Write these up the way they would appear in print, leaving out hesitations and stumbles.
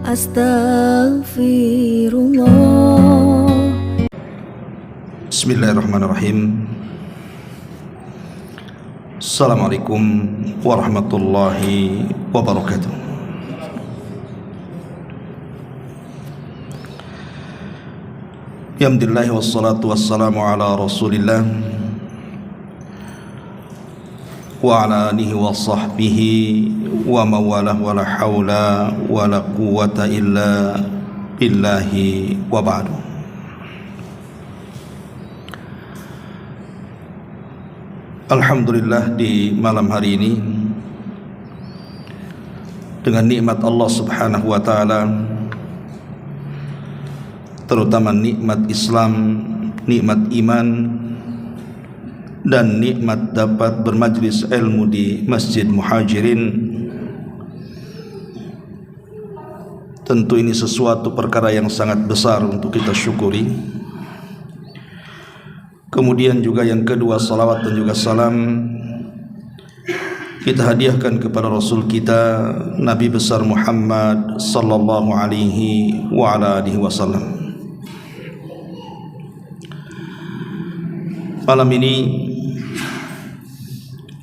Astaghfirullah. Bismillahirrahmanirrahim. Assalamualaikum warahmatullahi wabarakatuh. Alhamdulillah wassalatu wassalamu ala Rasulillah wa ala alihi wa sahbihi wa mawalah wa la hawla wa la quwwata illa billahi wa ba'du. Alhamdulillah, di malam hari ini dengan nikmat Allah Subhanahu wa taala, terutama nikmat Islam, nikmat iman, dan nikmat dapat bermajlis ilmu di Masjid Muhajirin, tentu ini sesuatu perkara yang sangat besar untuk kita syukuri. Kemudian juga yang kedua, salawat dan juga salam kita hadiahkan kepada Rasul kita, Nabi besar Muhammad sallallahu alaihi wa ala alihi wasallam. Malam ini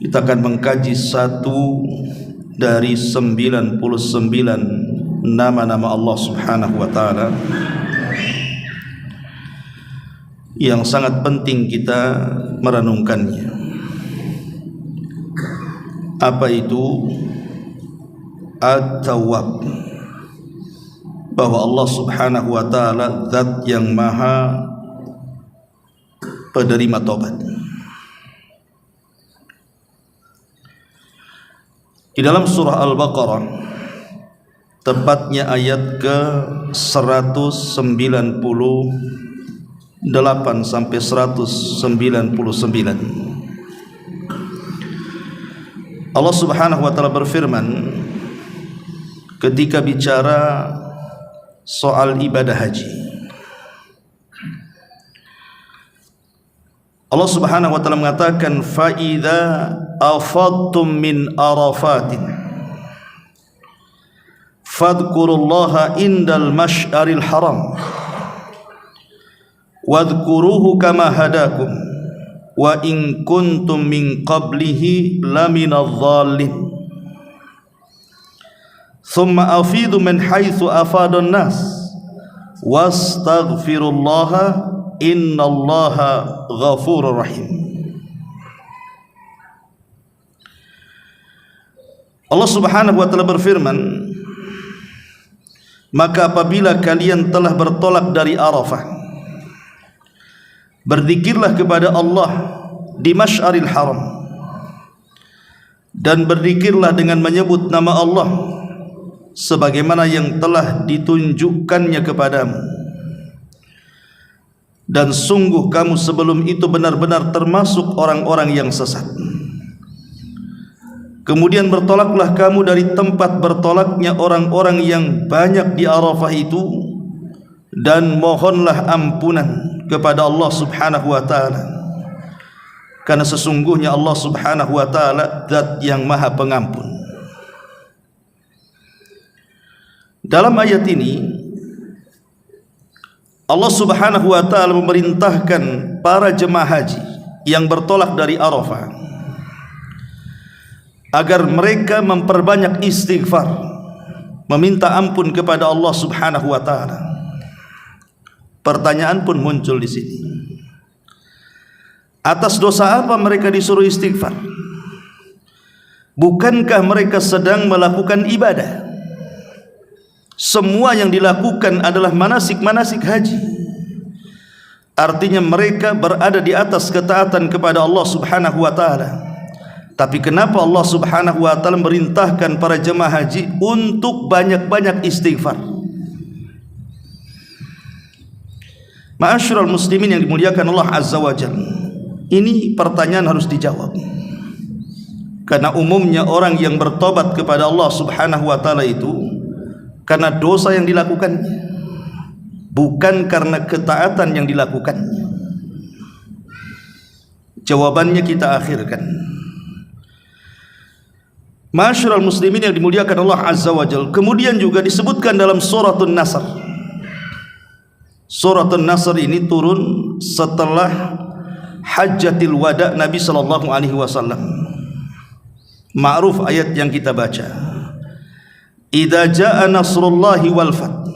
kita akan mengkaji satu dari 99 nama-nama Allah Subhanahu wa taala yang sangat penting kita merenungkannya. Apa itu? At-Tawwab. Bahwa Allah Subhanahu wa taala zat yang maha penerima taubat. Di dalam surah Al-Baqarah, tepatnya ayat ke 198 sampai 199, Allah Subhanahu wa taala berfirman ketika bicara soal ibadah haji. Allah Subhanahu wa taala mengatakan, fa idza afadtum min arafatin fadhkurullaha indal masy'aril haram wadhkuruhu kama hadakum wa in kuntum min qablihi laminadh dhalin thumma afidu min haitsu afadun nas wastaghfirullaha innallaha ghafurur rahim. Allah Subhanahu wa taala berfirman, maka apabila kalian telah bertolak dari Arafah, berzikirlah kepada Allah di Masy'aril Haram, dan berzikirlah dengan menyebut nama Allah sebagaimana yang telah ditunjukkannya kepadamu, dan sungguh kamu sebelum itu benar-benar termasuk orang-orang yang sesat. Kemudian bertolaklah kamu dari tempat bertolaknya orang-orang yang banyak di Arafah itu, dan mohonlah ampunan kepada Allah Subhanahu wa taala, karena sesungguhnya Allah Subhanahu wa taala zat yang maha pengampun. Dalam ayat ini Allah Subhanahu wa taala memerintahkan para jemaah haji yang bertolak dari Arafah agar mereka memperbanyak istighfar, meminta ampun kepada Allah Subhanahu wa taala. Pertanyaan pun muncul di sini. Atas dosa apa mereka disuruh istighfar? Bukankah mereka sedang melakukan ibadah? Semua yang dilakukan adalah manasik-manasik haji. Artinya mereka berada di atas ketaatan kepada Allah Subhanahu wa taala. Tapi kenapa Allah Subhanahu wa taala merintahkan para jemaah haji untuk banyak-banyak istighfar? Ma'asyiral muslimin yang dimuliakan Allah Azza wa Jalla, ini pertanyaan harus dijawab. Karena umumnya orang yang bertobat kepada Allah Subhanahu wa taala itu karena dosa yang dilakukannya, bukan karena ketaatan yang dilakukannya. Jawabannya kita akhirkan. Ma'asyiral muslimin yang dimuliakan Allah Azza wa Jalla, kemudian juga disebutkan dalam Suratun Nasr. Suratun Nasr ini turun setelah Hajjatil Wada Nabi sallallahu alaihi wasallam. Ma'ruf ayat yang kita baca. Idza jaa nasrullahi wal fath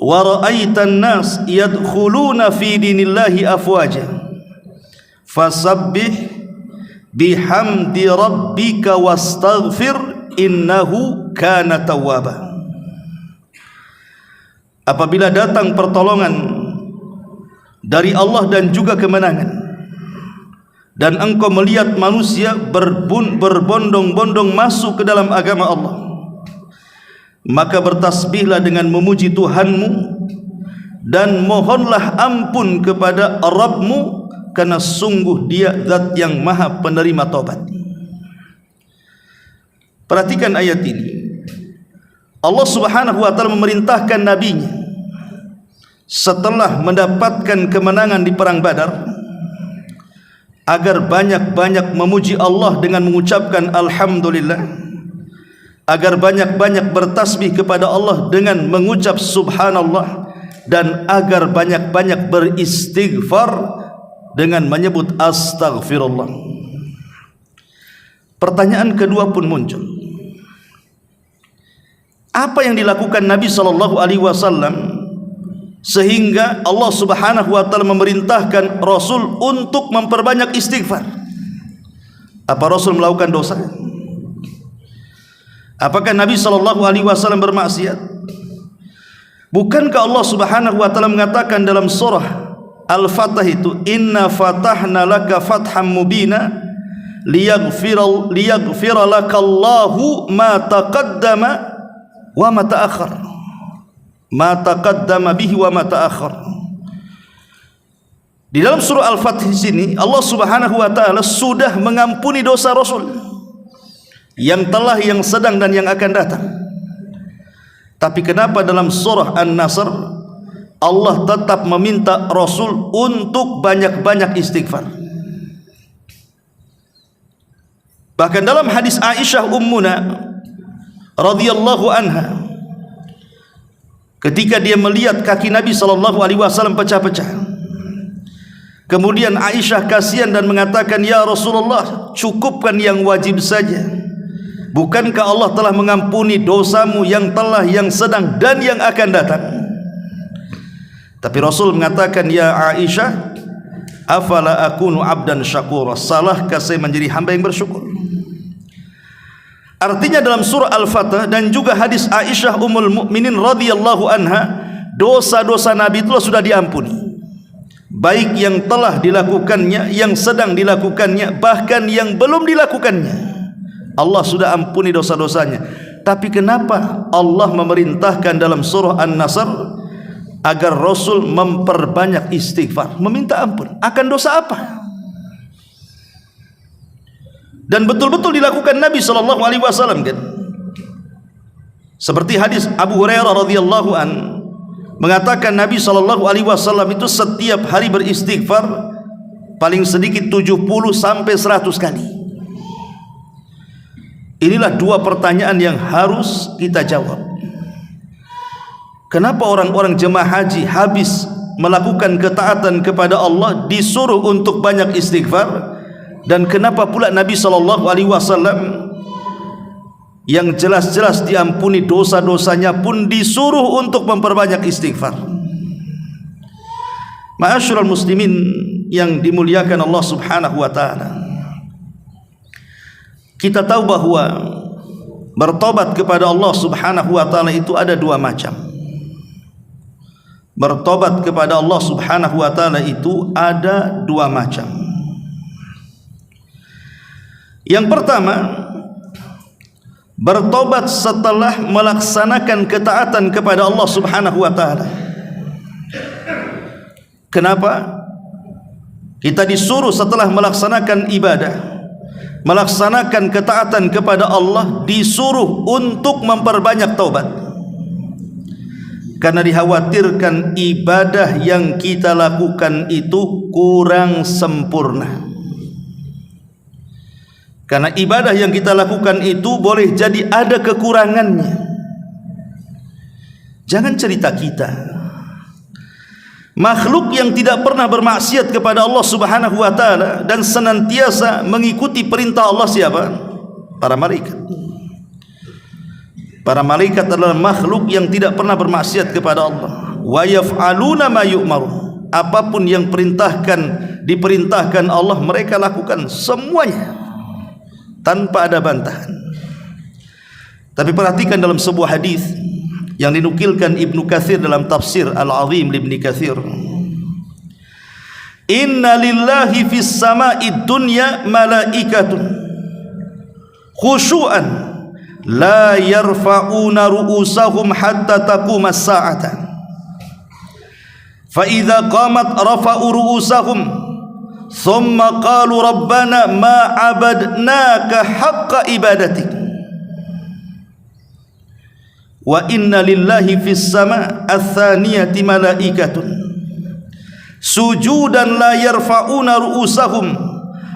wa ra'aitan nas yadkhuluna fi dinillahi afwaja fasabbih bihamdi rabbika wastaghfir innahu kana tawwaba. Apabila datang pertolongan dari Allah dan juga kemenangan, dan engkau melihat manusia berbondong-bondong masuk ke dalam agama Allah, maka bertasbihlah dengan memuji Tuhanmu dan mohonlah ampun kepada Rabbmu, karena sungguh Dia zat yang maha penerima taubat. Perhatikan ayat ini. Allah Subhanahu wa taala memerintahkan nabinya setelah mendapatkan kemenangan di perang Badar agar banyak-banyak memuji Allah dengan mengucapkan alhamdulillah, agar banyak-banyak bertasbih kepada Allah dengan mengucap subhanallah, dan agar banyak-banyak beristighfar dengan menyebut astaghfirullah. Pertanyaan kedua pun muncul. Apa yang dilakukan Nabi sallallahu alaihi wasallam sehingga Allah Subhanahu wa taala memerintahkan Rasul untuk memperbanyak istighfar? Apa Rasul melakukan dosa? Apakah Nabi sallallahu alaihi wasallam bermaksiat? Bukankah Allah Subhanahu wa taala mengatakan dalam surah Al-Fatah itu, inna fatahna laka fatham mubina liyaghfira lakallahu ma taqaddama wa ma ta'akhkhar, ma taqaddama bihi wa ma ta'akhkhar. Di dalam surah Al-Fath di sini Allah Subhanahu wa taala sudah mengampuni dosa Rasul yang telah, yang sedang dan yang akan datang. Tapi kenapa dalam surah An-Nasr Allah tetap meminta Rasul untuk banyak-banyak istighfar? Bahkan dalam hadis Aisyah ummuna radhiyallahu anha, ketika dia melihat kaki Nabi sallallahu alaihi wasallam pecah-pecah, kemudian Aisyah kasihan dan mengatakan, ya Rasulullah, cukupkan yang wajib saja. Bukankah Allah telah mengampuni dosamu yang telah, yang sedang dan yang akan datang? Tapi Rasul mengatakan, ya Aisyah, afala akunu abdan syakura, salahkah saya menjadi hamba yang bersyukur? Artinya dalam surah Al-Fatah dan juga hadis Aisyah ummul mukminin radhiyallahu anha, dosa-dosa Nabi itu sudah diampuni, baik yang telah dilakukannya, yang sedang dilakukannya, bahkan yang belum dilakukannya. Allah sudah ampuni dosa-dosanya. Tapi kenapa Allah memerintahkan dalam surah An-Nasr agar Rasul memperbanyak istighfar, meminta ampun? Akan dosa apa? Dan betul-betul dilakukan Nabi sallallahu alaihi wasallam kan? Seperti hadis Abu Hurairah radhiyallahu an mengatakan Nabi sallallahu alaihi wasallam itu setiap hari beristighfar paling sedikit 70 sampai 100 kali. Inilah dua pertanyaan yang harus kita jawab. Kenapa orang-orang jemaah haji habis melakukan ketaatan kepada Allah disuruh untuk banyak istighfar? Dan kenapa pula Nabi sallallahu alaihi wasallam yang jelas-jelas diampuni dosa-dosanya pun disuruh untuk memperbanyak istighfar? Ma'asyiral muslimin yang dimuliakan Allah Subhanahu wa taala, kita tahu bahwa bertobat kepada Allah Subhanahu wa taala itu ada dua macam. Bertobat kepada Allah Subhanahu wa taala itu ada dua macam. Yang pertama, bertobat setelah melaksanakan ketaatan kepada Allah Subhanahu wa taala. Kenapa? Kita disuruh setelah melaksanakan ibadah, melaksanakan ketaatan kepada Allah, disuruh untuk memperbanyak taubat. Karena dikhawatirkan ibadah yang kita lakukan itu kurang sempurna. Karena ibadah yang kita lakukan itu boleh jadi ada kekurangannya. Jangan cerita kita. Makhluk yang tidak pernah bermaksiat kepada Allah Subhanahu wa taala dan senantiasa mengikuti perintah Allah siapa? Para malaikat. Para malaikat adalah makhluk yang tidak pernah bermaksiat kepada Allah. Wa yaf'aluna ma yu'marun. Apapun yang diperintahkan Allah, mereka lakukan semuanya tanpa ada bantahan. Tapi perhatikan dalam sebuah hadis yang dinukilkan Ibnu Katsir dalam tafsir Al-Azim Ibnu Katsir, inna lillahi fis sama'id dunya malaikatun khusyu'an la yarfa'una ru'usahum hatta taquma as-sa'ata fa idza qamat rafa'u ru'usahum thumma qalu rabbana ma 'abadnaka haqqa ibadatik wa inna lillahi fis sama' ats-tsaniyati malaikatun sujudan la yarfa'una ru'usahum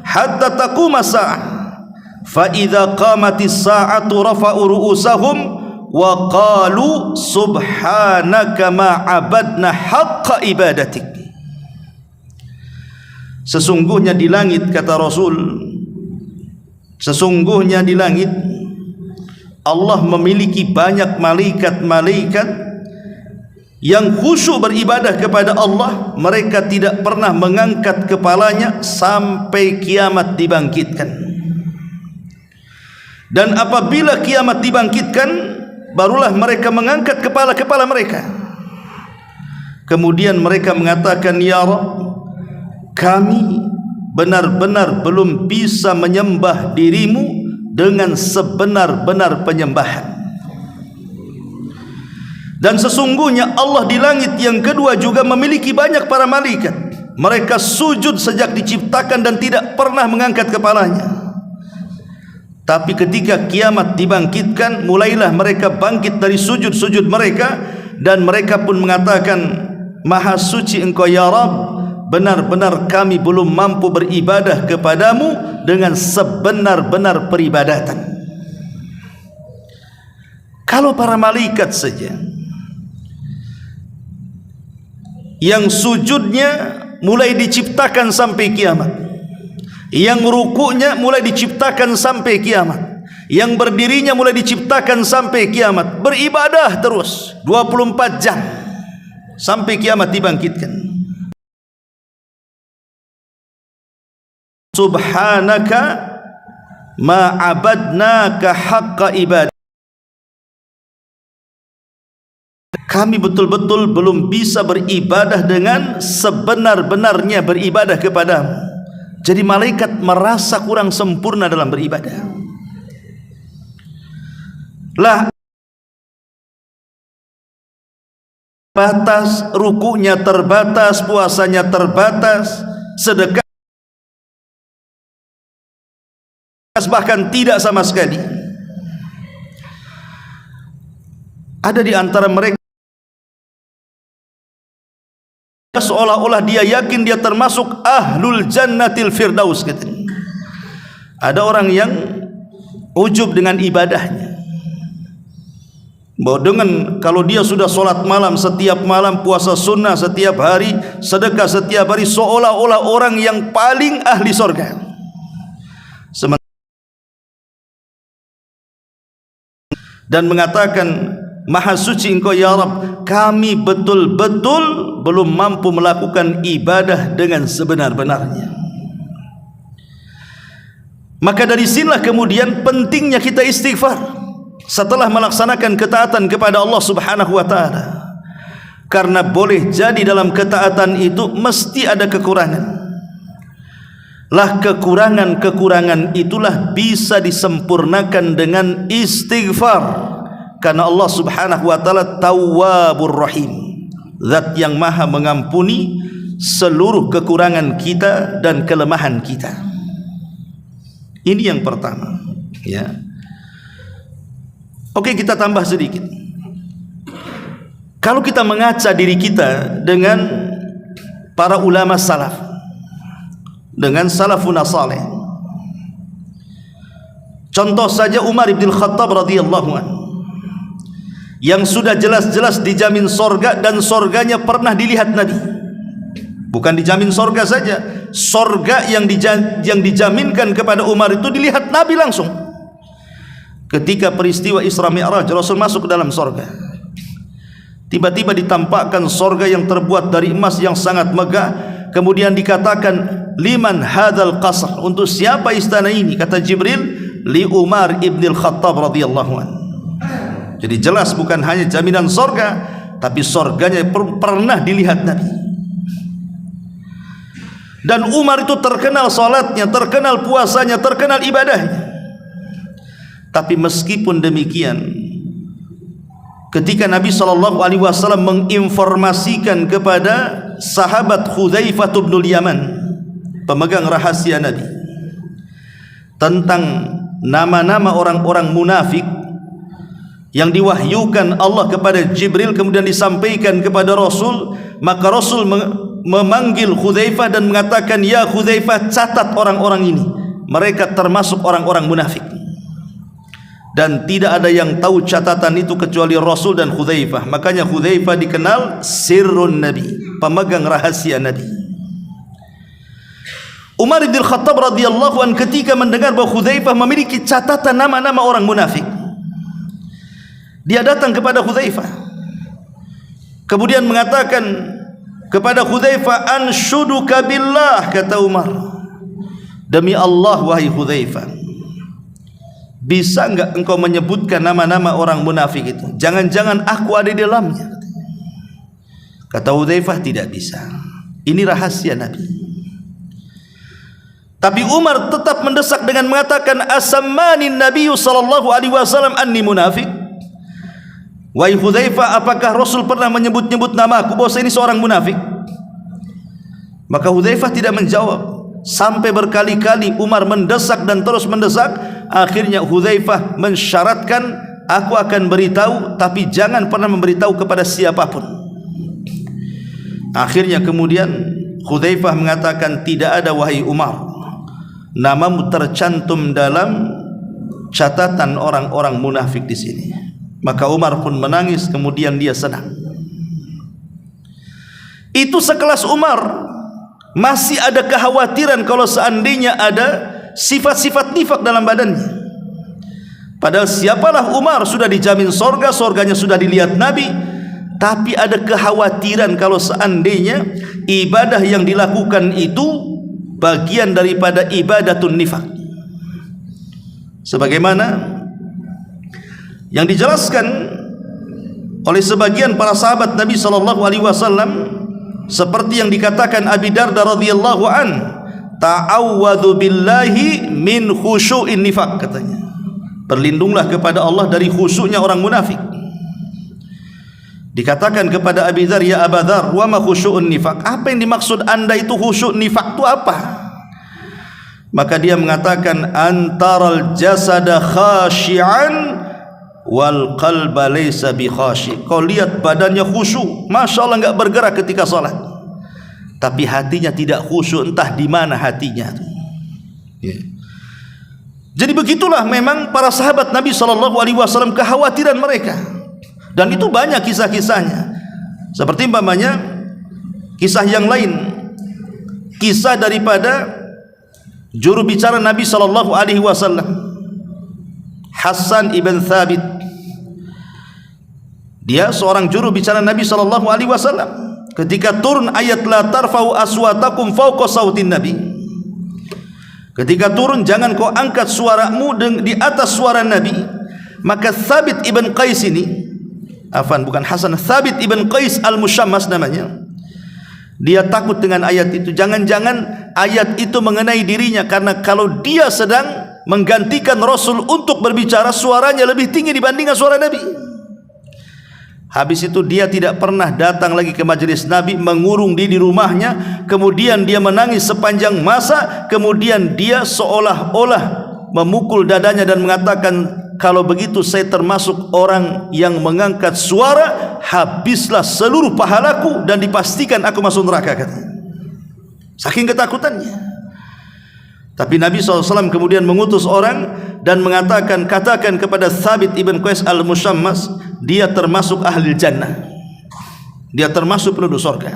hatta taquma sa'ah fa idza qamatis sa'atu rafa'u ru'usahum wa qalu subhanaka ma 'abadna haqqa ibadatik. Sesungguhnya di langit, kata Rasul, sesungguhnya di langit Allah memiliki banyak malaikat-malaikat yang khusyuk beribadah kepada Allah. Mereka tidak pernah mengangkat kepalanya sampai kiamat dibangkitkan. Dan apabila kiamat dibangkitkan, barulah mereka mengangkat kepala-kepala mereka. Kemudian mereka mengatakan, ya Rabb, kami benar-benar belum bisa menyembah dirimu dengan sebenar-benar penyembahan. Dan sesungguhnya Allah di langit yang kedua juga memiliki banyak para malaikat. Mereka sujud sejak diciptakan dan tidak pernah mengangkat kepalanya. Tapi ketika kiamat dibangkitkan, mulailah mereka bangkit dari sujud-sujud mereka, dan mereka pun mengatakan, Maha suci Engkau ya Rabb, benar-benar kami belum mampu beribadah kepadamu dengan sebenar-benar peribadatan. Kalau para malaikat saja yang sujudnya mulai diciptakan sampai kiamat, yang rukuknya mulai diciptakan sampai kiamat, yang berdirinya mulai diciptakan sampai kiamat, beribadah terus 24 jam sampai kiamat dibangkitkan. Subhanaka ma abadnaka haqqa ibadah. Kami betul-betul belum bisa beribadah dengan sebenar-benarnya beribadah kepadamu. Jadi malaikat merasa kurang sempurna dalam beribadah. Lah batas, rukunya terbatas, puasanya terbatas, sedekah bahkan tidak sama sekali. Ada di antara mereka seolah-olah dia yakin dia termasuk ahlul jannatil firdaus katanya. Ada orang yang ujub dengan ibadahnya, bahwa dengan kalau dia sudah sholat malam setiap malam, puasa sunnah setiap hari, sedekah setiap hari, seolah-olah orang yang paling ahli surga. Dan mengatakan, Maha suci Engkau ya Rabb, kami betul-betul belum mampu melakukan ibadah dengan sebenar-benarnya. Maka dari sinilah kemudian pentingnya kita istighfar setelah melaksanakan ketaatan kepada Allah Subhanahu wa taala. Karena boleh jadi dalam ketaatan itu mesti ada kekurangan. Lah kekurangan-kekurangan itulah bisa disempurnakan dengan istighfar. Karena Allah Subhanahu wa taala Tawwabur Rahim, zat yang maha mengampuni seluruh kekurangan kita dan kelemahan kita. Ini yang pertama, ya. Oke, kita tambah sedikit. Kalau kita mengaca diri kita dengan para ulama salaf, dengan salafun saleh, Contoh saja Umar bin Khattab radhiyallahu anhu, yang sudah jelas-jelas dijamin sorga, dan sorganya pernah dilihat Nabi. Bukan dijamin sorga saja, sorga yang dijaminkan kepada Umar itu dilihat Nabi langsung. Ketika peristiwa Isra Mi'raj, Rasul masuk ke dalam sorga. Tiba-tiba ditampakkan sorga yang terbuat dari emas yang sangat megah. Kemudian dikatakan, liman hadzal qasr, untuk siapa istana ini? Kata Jibril, li Umar ibn al-Khattab radhiyallahu anhu. Jadi jelas bukan hanya jaminan sorga, tapi sorganya pernah dilihat Nabi. Dan Umar itu terkenal salatnya, terkenal puasanya, terkenal ibadahnya. Tapi meskipun demikian, ketika Nabi SAW menginformasikan kepada sahabat Hudzaifah bin Yaman, pemegang rahasia Nabi, tentang nama-nama orang-orang munafik yang diwahyukan Allah kepada Jibril kemudian disampaikan kepada Rasul, maka Rasul memanggil Hudzaifah dan mengatakan, ya Hudzaifah, catat orang-orang ini, mereka termasuk orang-orang munafik. Dan tidak ada yang tahu catatan itu kecuali Rasul dan Hudzaifah. Makanya Hudzaifah dikenal sirrun Nabi, pemegang rahasia Nabi. Umar bin Khattab radhiyallahu anhu ketika mendengar bahwa Hudzaifah memiliki catatan nama-nama orang munafik, dia datang kepada Hudzaifah, kemudian mengatakan kepada Hudzaifah, anshuduka billah, kata Umar, demi Allah wahai Hudzaifah, bisa enggak engkau menyebutkan nama-nama orang munafik itu? Jangan-jangan aku ada di dalamnya. Kata Hudzaifah, tidak bisa, ini rahasia Nabi. Tapi Umar tetap mendesak dengan mengatakan, asammani Nabi sallallahu alaihi wasallam anni munafik. Wahai Hudzaifah, apakah Rasul pernah menyebut-nyebut nama aku bahwa saya ini seorang munafik? Maka Hudzaifah tidak menjawab. Sampai berkali-kali Umar mendesak dan terus mendesak. Akhirnya Hudzaifah mensyaratkan, aku akan beritahu, tapi jangan pernah memberitahu kepada siapapun. Akhirnya kemudian Hudzaifah mengatakan, tidak ada wahai Umar, namamu tercantum dalam catatan orang-orang munafik di sini. Maka Umar pun menangis, kemudian dia senang. Itu sekelas Umar masih ada kekhawatiran kalau seandainya ada sifat-sifat nifak dalam badannya. Padahal siapalah Umar, sudah dijamin sorga, sorganya sudah dilihat Nabi, tapi ada kekhawatiran kalau seandainya ibadah yang dilakukan itu bagian daripada ibadatun nifak. Sebagaimana yang dijelaskan oleh sebagian para sahabat Nabi sallallahu alaihi wasallam, seperti yang dikatakan Abi Darda radhiyallahu an, ta'awwadhu billahi min khusyu'in nifaq, katanya, berlindunglah kepada Allah dari khusyuknya orang munafik. Dikatakan kepada Abi Dzar, ya Aba Dzar, wa ma khusyu'un nifaq, apa yang dimaksud Anda itu khusyuk nifaq itu apa? Maka dia mengatakan, antaral jasada khashi'an wal qalba laysa bi khashi'. Kau lihat badannya khusyuk, Masya Allah, enggak bergerak ketika salat, tapi hatinya tidak khusyuk, entah di mana hatinya. Jadi begitulah memang para sahabat Nabi SAW, kekhawatiran mereka. Dan itu banyak kisah-kisahnya. Seperti umpamanya kisah yang lain, kisah daripada juru bicara Nabi SAW, Hasan ibn Thabit. Dia seorang juru bicara Nabi SAW. Ketika turun ayat la tarfa'u aswatakum fawqa sautin Nabi, ketika turun, jangan kau angkat suaramu di atas suara Nabi, maka Thabit ibn Qais ini, bukan Hasan, Thabit ibn Qais al-Mushammas namanya, dia takut dengan ayat itu. Jangan-jangan ayat itu mengenai dirinya, karena kalau dia sedang menggantikan Rasul untuk berbicara, suaranya lebih tinggi dibandingkan suara Nabi. Habis itu dia tidak pernah datang lagi ke majelis Nabi, mengurung diri di rumahnya, kemudian dia menangis sepanjang masa, kemudian dia seolah-olah memukul dadanya dan mengatakan, kalau begitu saya termasuk orang yang mengangkat suara, habislah seluruh pahalaku dan dipastikan aku masuk neraka, katanya. Saking ketakutannya. Tapi Nabi SAW kemudian mengutus orang dan mengatakan, katakan kepada Thabit ibn Qais al-Musyammas, dia termasuk ahli jannah, dia termasuk penduduk surga.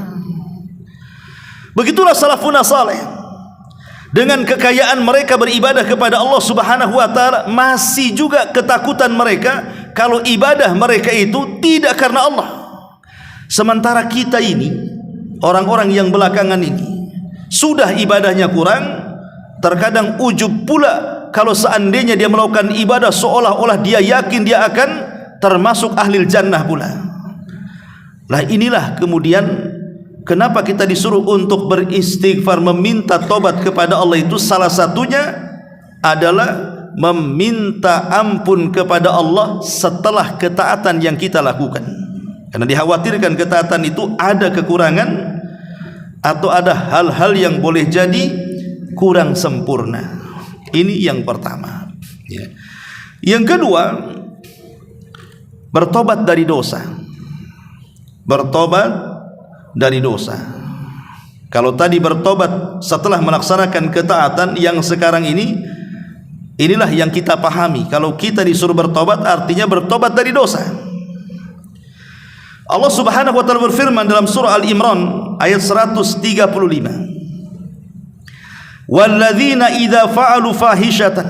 Begitulah salafun saleh, dengan kekayaan mereka beribadah kepada Allah Subhanahu wa taala, masih juga ketakutan mereka kalau ibadah mereka itu tidak karena Allah. Sementara kita ini, orang-orang yang belakangan ini, sudah ibadahnya kurang, terkadang ujub pula kalau seandainya dia melakukan ibadah seolah-olah dia yakin dia akan termasuk ahli jannah pula. Lah inilah kemudian kenapa kita disuruh untuk beristighfar, meminta tobat kepada Allah. Itu salah satunya adalah meminta ampun kepada Allah setelah ketaatan yang kita lakukan, karena dikhawatirkan ketaatan itu ada kekurangan atau ada hal-hal yang boleh jadi kurang sempurna. Ini yang pertama, ya. Yang kedua, bertobat dari dosa. Bertobat dari dosa. Kalau tadi bertobat setelah melaksanakan ketaatan, yang sekarang ini, inilah yang kita pahami. Kalau kita disuruh bertobat, artinya bertobat dari dosa. Allah Subhanahu wa taala berfirman dalam surah Al-Imran ayat 135, walladzina idza fa'alu fahishatan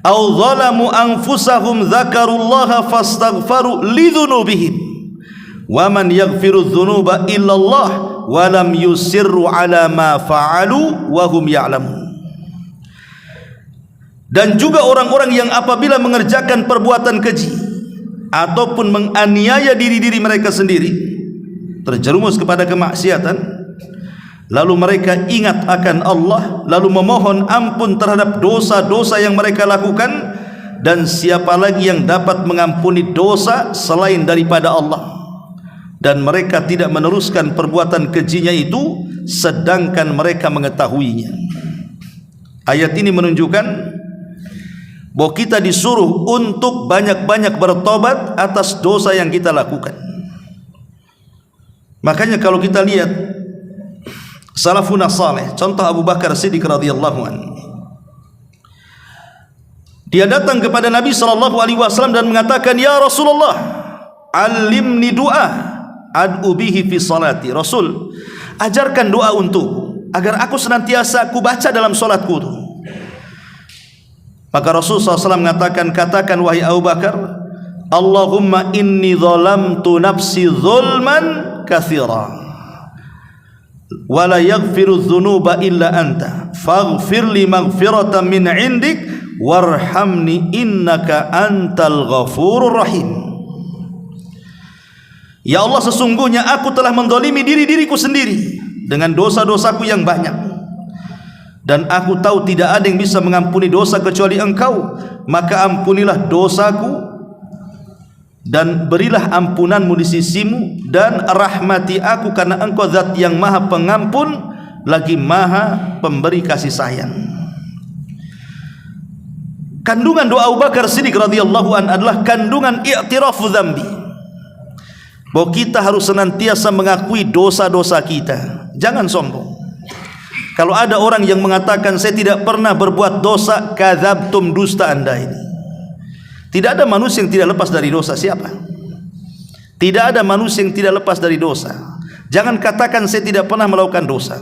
aw zalamu anfusahum dzakarullaha fastaghfaru lidzunubihim wa man yaghfiru dzunuba illallah wa lam yusirru ala ma fa'alu wa hum ya'lamun. Dan juga orang-orang yang apabila mengerjakan perbuatan keji ataupun menganiaya diri-diri mereka sendiri, terjerumus kepada kemaksiatan, lalu mereka ingat akan Allah, lalu memohon ampun terhadap dosa-dosa yang mereka lakukan, dan siapa lagi yang dapat mengampuni dosa selain daripada Allah, dan mereka tidak meneruskan perbuatan kejinya itu sedangkan mereka mengetahuinya. Ayat ini menunjukkan bahwa kita disuruh untuk banyak-banyak bertobat atas dosa yang kita lakukan. Makanya kalau kita lihat salafun saleh, contoh Abu Bakar Siddiq radhiyallahu anhu, dia datang kepada Nabi SAW dan mengatakan, ya Rasulullah, alimni doa ad'u bihi fi salati. Rasul, ajarkan doa untukku agar aku senantiasa aku baca dalam salatku itu. Maka Rasul SAW mengatakan, katakan wahai Abu Bakar, Allahumma inni zalamtu nafsi zulman katsira wa la yaghfiru dzunuba illa anta faghfir li maghfiratan min 'indik warhamni innaka antal ghafurur rahim. Ya Allah, sesungguhnya aku telah menzalimi diriku sendiri dengan dosa-dosaku yang banyak, dan aku tahu tidak ada yang bisa mengampuni dosa kecuali Engkau. Maka ampunilah dosaku dan berilah ampunanmu di sisimu, dan rahmati aku karena Engkau zat yang maha pengampun lagi maha pemberi kasih sayang. Kandungan doa Abu Bakar Siddiq radhiyallahu an adalah kandungan i'tirafu dzambi, bahwa kita harus senantiasa mengakui dosa-dosa kita. Jangan sombong. Kalau ada orang yang mengatakan saya tidak pernah berbuat dosa, kadzabtum, dusta Anda ini. Tidak ada manusia yang tidak lepas dari dosa. Siapa? Tidak ada manusia yang tidak lepas dari dosa. Jangan katakan saya tidak pernah melakukan dosa.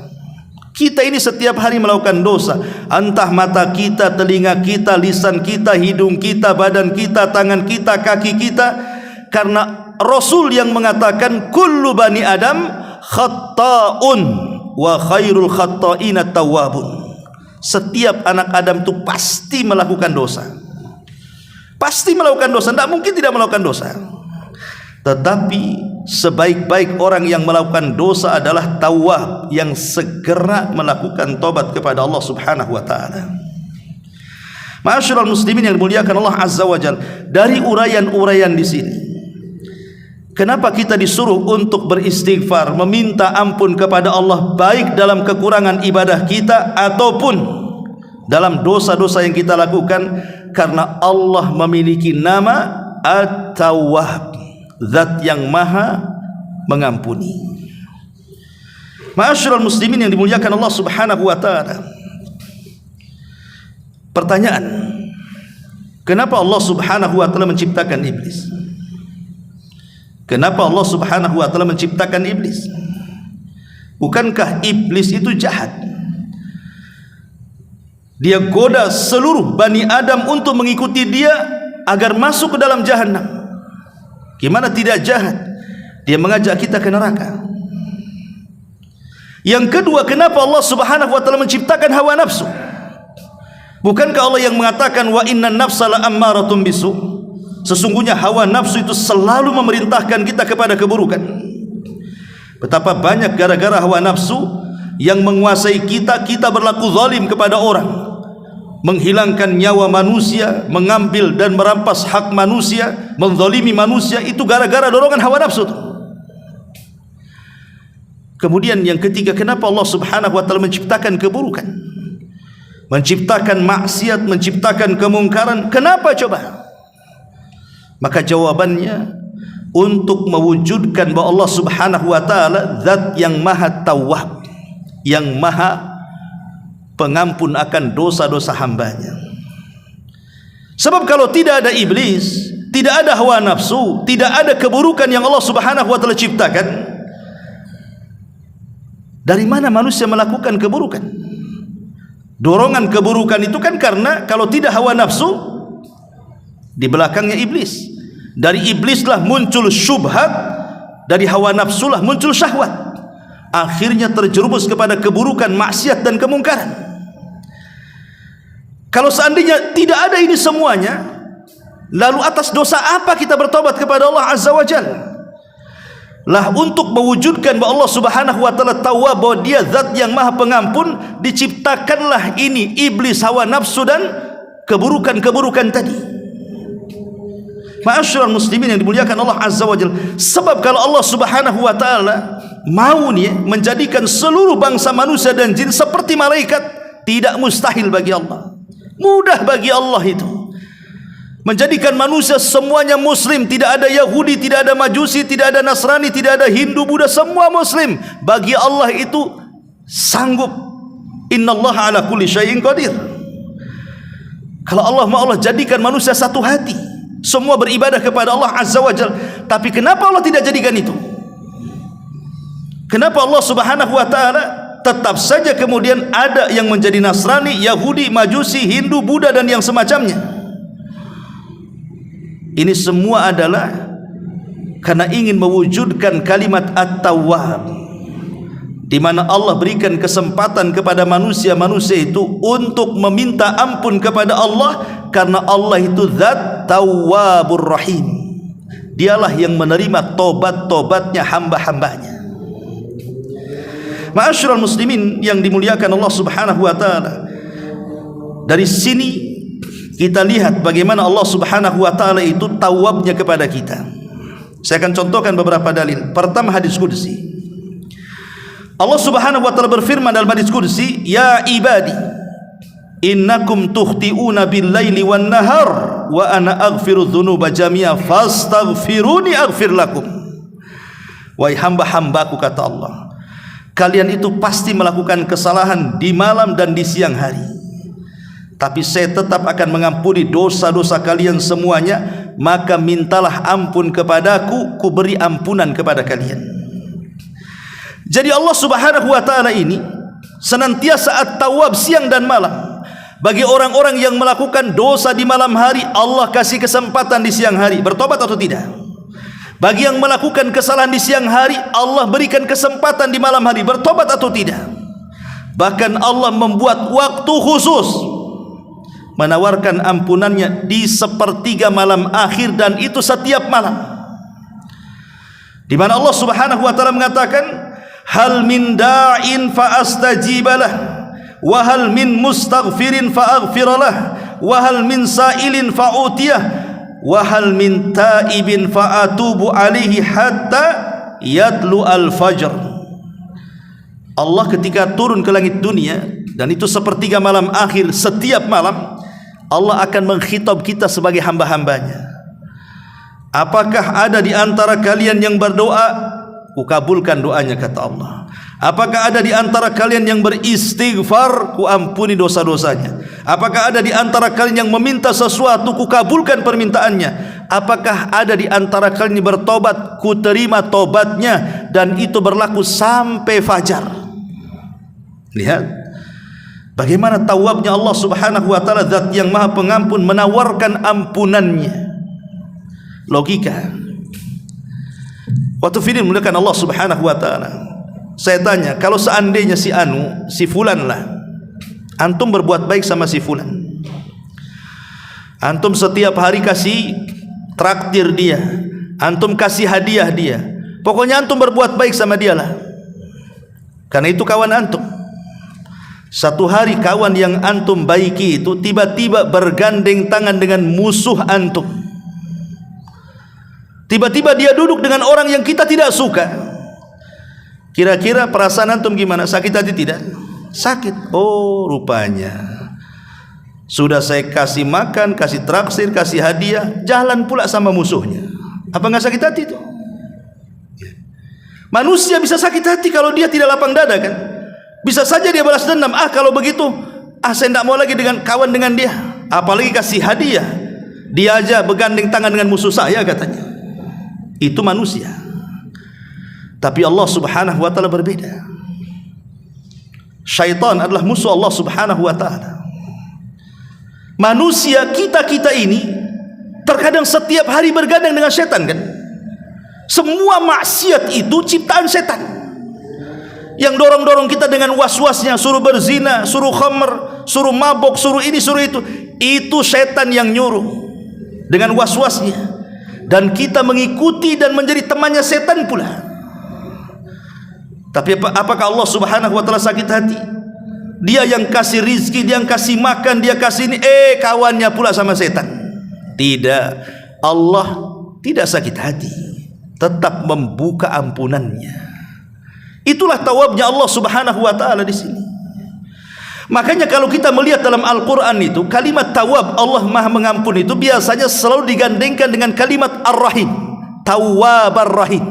Kita ini setiap hari melakukan dosa. Entah mata kita, telinga kita, lisan kita, hidung kita, badan kita, tangan kita, kaki kita. Karena Rasul yang mengatakan kullu bani Adam khatta'un wa khairul khatta'ina tawwabun. Setiap anak Adam itu pasti melakukan dosa. Pasti melakukan dosa, tidak mungkin tidak melakukan dosa. Tetapi sebaik-baik orang yang melakukan dosa adalah tawwab, yang segera melakukan tobat kepada Allah Subhanahu wa taala. Ma'asyiral muslimin yang dimuliakan Allah Azza wa Jalla, dari uraian-uraian di sini, kenapa kita disuruh untuk beristighfar, meminta ampun kepada Allah, baik dalam kekurangan ibadah kita ataupun dalam dosa-dosa yang kita lakukan? Karena Allah memiliki nama At-Tawwab, zat yang maha mengampuni. Ma'asyiral muslimin yang dimuliakan Allah Subhanahu wa taala, Pertanyaan, kenapa Allah Subhanahu wa taala menciptakan iblis? Kenapa Allah Subhanahu wa taala menciptakan iblis? Bukankah iblis itu jahat? Dia goda seluruh Bani Adam untuk mengikuti dia agar masuk ke dalam jahanam. Gimana tidak jahat? Dia mengajak kita ke neraka. Yang kedua, kenapa Allah Subhanahu wa taala menciptakan hawa nafsu? Bukankah Allah yang mengatakan wa innan nafsa la'ammaratun bisu? Sesungguhnya hawa nafsu itu selalu memerintahkan kita kepada keburukan. Betapa banyak gara-gara hawa nafsu yang menguasai kita, kita berlaku zalim kepada orang, menghilangkan nyawa manusia, mengambil dan merampas hak manusia, menzalimi manusia, itu gara-gara dorongan hawa nafsu itu. Kemudian yang ketiga, kenapa Allah Subhanahu wa taala menciptakan keburukan? Menciptakan maksiat, menciptakan kemungkaran. Kenapa coba? Maka jawabannya untuk mewujudkan bahwa Allah Subhanahu wa taala zat yang maha tawwab, yang maha pengampun akan dosa-dosa hambanya. Sebab kalau tidak ada iblis, tidak ada hawa nafsu, tidak ada keburukan yang Allah Subhanahu wa taala ciptakan, dari mana manusia melakukan keburukan? Dorongan keburukan itu kan karena kalau tidak hawa nafsu, di belakangnya iblis. Dari iblislah muncul syubhat, dari hawa nafsulah muncul syahwat. Akhirnya terjerumus kepada keburukan, maksiat dan kemungkaran. Kalau seandainya tidak ada ini semuanya, lalu atas dosa apa kita bertobat kepada Allah Azza wa Jalla? Lah untuk mewujudkan bahwa Allah Subhanahu wa taala tahu bahwa dia zat yang maha pengampun, diciptakanlah ini iblis, hawa nafsu dan keburukan-keburukan tadi. Ma'asyiral muslimin yang dimuliakan Allah Azza wa Jalla. Sebab kalau Allah Subhanahu wa taala mau nih menjadikan seluruh bangsa manusia dan jin seperti malaikat, tidak mustahil bagi Allah. Mudah bagi Allah itu. Menjadikan manusia semuanya muslim, tidak ada Yahudi, tidak ada Majusi, tidak ada Nasrani, tidak ada Hindu, Buddha, semua muslim. Bagi Allah itu sanggup. Innallaha ala kulli syai'in qadir. Kalau Allah mau, Allah jadikan manusia satu hati, semua beribadah kepada Allah Azza wa Jalla. Tapi kenapa Allah tidak jadikan itu? Kenapa Allah Subhanahu wa taala tetap saja kemudian ada yang menjadi Nasrani, Yahudi, Majusi, Hindu, Buddha dan yang semacamnya? Ini semua adalah karena ingin mewujudkan kalimat At-Tawwab, di mana Allah berikan kesempatan kepada manusia-manusia itu untuk meminta ampun kepada Allah, karena Allah itu zat Tawwabur Rahim. Dialah yang menerima tobat-tobatnya hamba-hambanya. Ma'asyiral muslimin yang dimuliakan Allah Subhanahu wa taala, dari sini kita lihat bagaimana Allah Subhanahu wa taala itu tawabnya kepada kita. Saya akan contohkan beberapa dalil. Pertama, hadis qudsi. Allah Subhanahu wa taala berfirman dalam hadis qudsi, "Ya ibadi, innakum tukhti'una bil-laili wan-nahar wa ana aghfiru dzunuba jami'a fastaghfiruni aghfir lakum." Wahai hamba-hambaku, kata Allah, kalian itu pasti melakukan kesalahan di malam dan di siang hari, tapi saya tetap akan mengampuni dosa-dosa kalian semuanya. Maka mintalah ampun kepadaku, ku beri ampunan kepada kalian. Jadi Allah Subhanahu wa taala ini senantiasa At-Tawwab siang dan malam. Bagi orang-orang yang melakukan dosa di malam hari, Allah kasih kesempatan di siang hari bertobat atau tidak. Bagi yang melakukan kesalahan di siang hari, Allah berikan kesempatan di malam hari bertobat atau tidak. Bahkan Allah membuat waktu khusus menawarkan ampunannya di sepertiga malam akhir, dan itu setiap malam, di mana Allah Subhanahu wa taala mengatakan, hal min da'in fa astajibalah wa hal min mustaghfirin fa aghfiralah wa hal min sa'ilin fa utiyah wa hal min taibin fa atubu alaihi hatta yatlu al-fajr. Allah ketika turun ke langit dunia, dan itu sepertiga malam akhir, setiap malam Allah akan mengkhitab kita sebagai hamba-hambanya. Apakah ada di antara kalian yang berdoa? Kukabulkan doanya, kata Allah. Apakah ada di antara kalian yang beristighfar? Ku ampuni dosa-dosanya. Apakah ada di antara kalian yang meminta sesuatu, kukabulkan permintaannya? Apakah ada di antara kalian yang bertobat, kuterima tobatnya, dan itu berlaku sampai fajar? Lihat bagaimana tawabnya Allah subhanahu wa ta'ala, zat yang maha pengampun, menawarkan ampunannya. Logika. Waktu film mulakan Allah subhanahu wa ta'ala, saya tanya, kalau seandainya si Anu, si Fulan lah, antum berbuat baik sama si Fulan, antum setiap hari kasih traktir dia, antum kasih hadiah dia, pokoknya antum berbuat baik sama dia lah, karena itu kawan antum. Satu hari kawan yang antum baiki itu tiba-tiba bergandeng tangan dengan musuh antum. Tiba-tiba dia duduk dengan orang yang kita tidak suka. Kira-kira perasaan antum gimana? Sakit hati tidak? Sakit. Oh, rupanya sudah saya kasih makan, kasih traksir, kasih hadiah, jalan pula sama musuhnya. Apa enggak sakit hati itu? Manusia bisa sakit hati kalau dia tidak lapang dada kan? Bisa saja dia balas dendam. Kalau begitu, saya tidak mau lagi dengan kawan dengan dia. Apalagi kasih hadiah. Dia aja bergandeng tangan dengan musuh saya katanya. Itu manusia. Tapi Allah subhanahu wa ta'ala berbeda. Syaitan adalah musuh Allah subhanahu wa ta'ala. Manusia kita ini terkadang setiap hari bergandeng dengan setan kan. Semua maksiat itu ciptaan setan, yang dorong-dorong kita dengan was-wasnya, suruh berzina, suruh khamr, suruh mabok, suruh ini, suruh itu setan yang nyuruh dengan was-wasnya, dan kita mengikuti dan menjadi temannya setan pula. Tapi apakah Allah subhanahu wa ta'ala sakit hati? Dia yang kasih rizki, dia yang kasih makan, dia kasih ini, kawannya pula sama setan. Tidak. Allah tidak sakit hati, tetap membuka ampunannya. Itulah tawabnya Allah subhanahu wa ta'ala di sini. Makanya kalau kita melihat dalam Al-Quran itu, kalimat tawab, Allah maha mengampun, itu biasanya selalu digandengkan dengan kalimat ar-rahim, tawwab ar-rahim,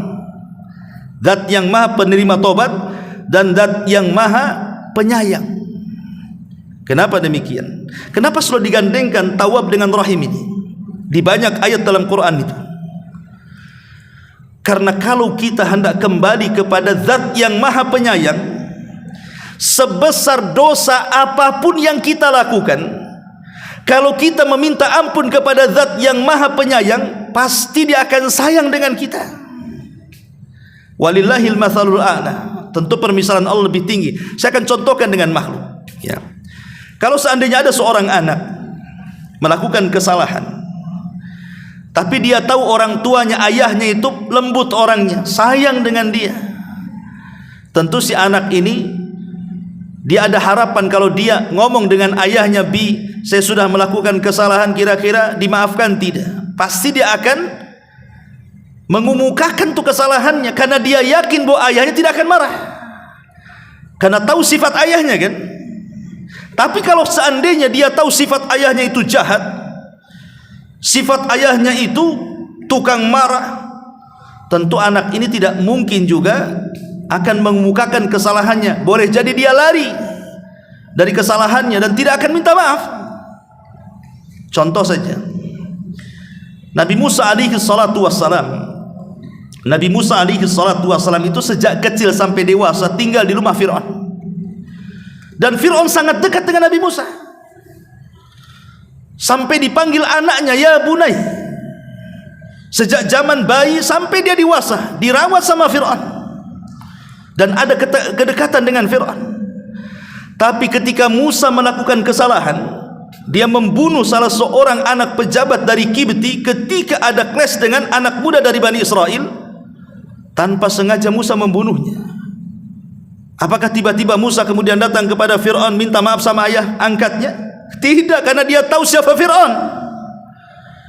zat yang maha penerima tobat dan zat yang maha penyayang. Kenapa demikian? Kenapa selalu digandengkan tawab dengan rahim ini di banyak ayat dalam Quran itu? Karena kalau kita hendak kembali kepada zat yang maha penyayang, sebesar dosa apapun yang kita lakukan, kalau kita meminta ampun kepada zat yang maha penyayang, pasti dia akan sayang dengan kita. Walillahil mathalul a'la. Tentu permisalan Allah lebih tinggi. Saya akan contohkan dengan makhluk ya. Kalau seandainya ada seorang anak melakukan kesalahan, tapi dia tahu orang tuanya, ayahnya itu lembut orangnya, sayang dengan dia, tentu si anak ini, dia ada harapan kalau dia ngomong dengan ayahnya, "Bi, saya sudah melakukan kesalahan, kira-kira dimaafkan tidak?" Pasti dia akan mengumumkakan tuh kesalahannya, karena dia yakin bahwa ayahnya tidak akan marah, karena tahu sifat ayahnya kan. Tapi kalau seandainya dia tahu sifat ayahnya itu jahat, sifat ayahnya itu tukang marah, tentu anak ini tidak mungkin juga akan mengemukakan kesalahannya. Boleh jadi dia lari dari kesalahannya dan tidak akan minta maaf. Contoh saja, Nabi Musa alaihi salatu wassalam. Nabi Musa alaihi salatu wassalam itu sejak kecil sampai dewasa tinggal di rumah Fir'aun. Dan Fir'aun sangat dekat dengan Nabi Musa, sampai dipanggil anaknya, "Ya bunai." Sejak zaman bayi sampai dia dewasa dirawat sama Fir'aun dan ada kedekatan dengan Fir'aun. Tapi ketika Musa melakukan kesalahan, dia membunuh salah seorang anak pejabat dari Kibti ketika ada clash dengan anak muda dari Bani Israel, tanpa sengaja Musa membunuhnya. Apakah tiba-tiba Musa kemudian datang kepada Fir'aun minta maaf sama ayah angkatnya? Tidak, karena dia tahu siapa Fir'aun.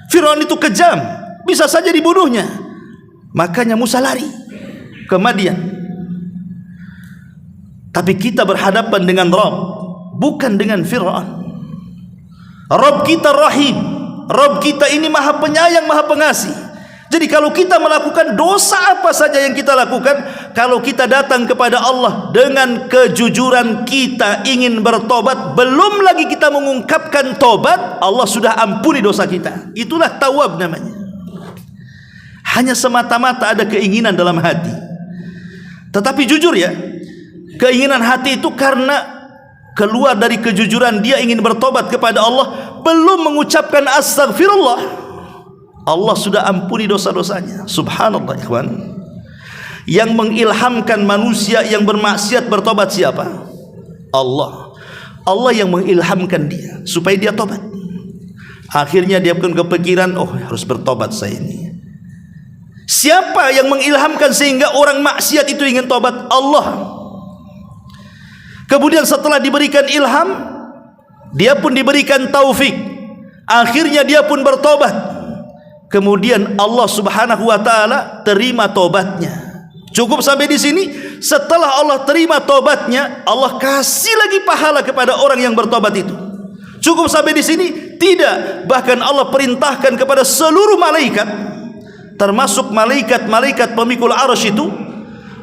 Fir'aun itu kejam, bisa saja dibunuhnya. Makanya Musa lari ke Madian. Tapi kita berhadapan dengan Rabb, bukan dengan Fir'aun. Rabb kita Rahim, Rabb kita ini maha penyayang, maha pengasih. Jadi kalau kita melakukan dosa apa saja yang kita lakukan, kalau kita datang kepada Allah dengan kejujuran kita ingin bertobat, belum lagi kita mengungkapkan tobat, Allah sudah ampuni dosa kita. Itulah tawab namanya. Hanya semata-mata ada keinginan dalam hati. Tetapi jujur ya, keinginan hati itu karena keluar dari kejujuran dia ingin bertobat kepada Allah, belum mengucapkan astagfirullah, Allah sudah ampuni dosa-dosanya. Subhanallah ikhwan. Yang mengilhamkan manusia yang bermaksiat bertobat siapa? Allah. Allah yang mengilhamkan dia supaya dia tobat. Akhirnya dia pun kepikiran, oh harus bertobat saya ini. Siapa yang mengilhamkan sehingga orang maksiat itu ingin tobat? Allah. Kemudian setelah diberikan ilham, dia pun diberikan taufik. Akhirnya dia pun bertobat. Kemudian Allah Subhanahu wa taala terima tobatnya. Cukup sampai di sini. Setelah Allah terima tobatnya, Allah kasih lagi pahala kepada orang yang bertobat itu. Cukup sampai di sini? Tidak. Bahkan Allah perintahkan kepada seluruh malaikat, termasuk malaikat-malaikat pemikul arsy itu,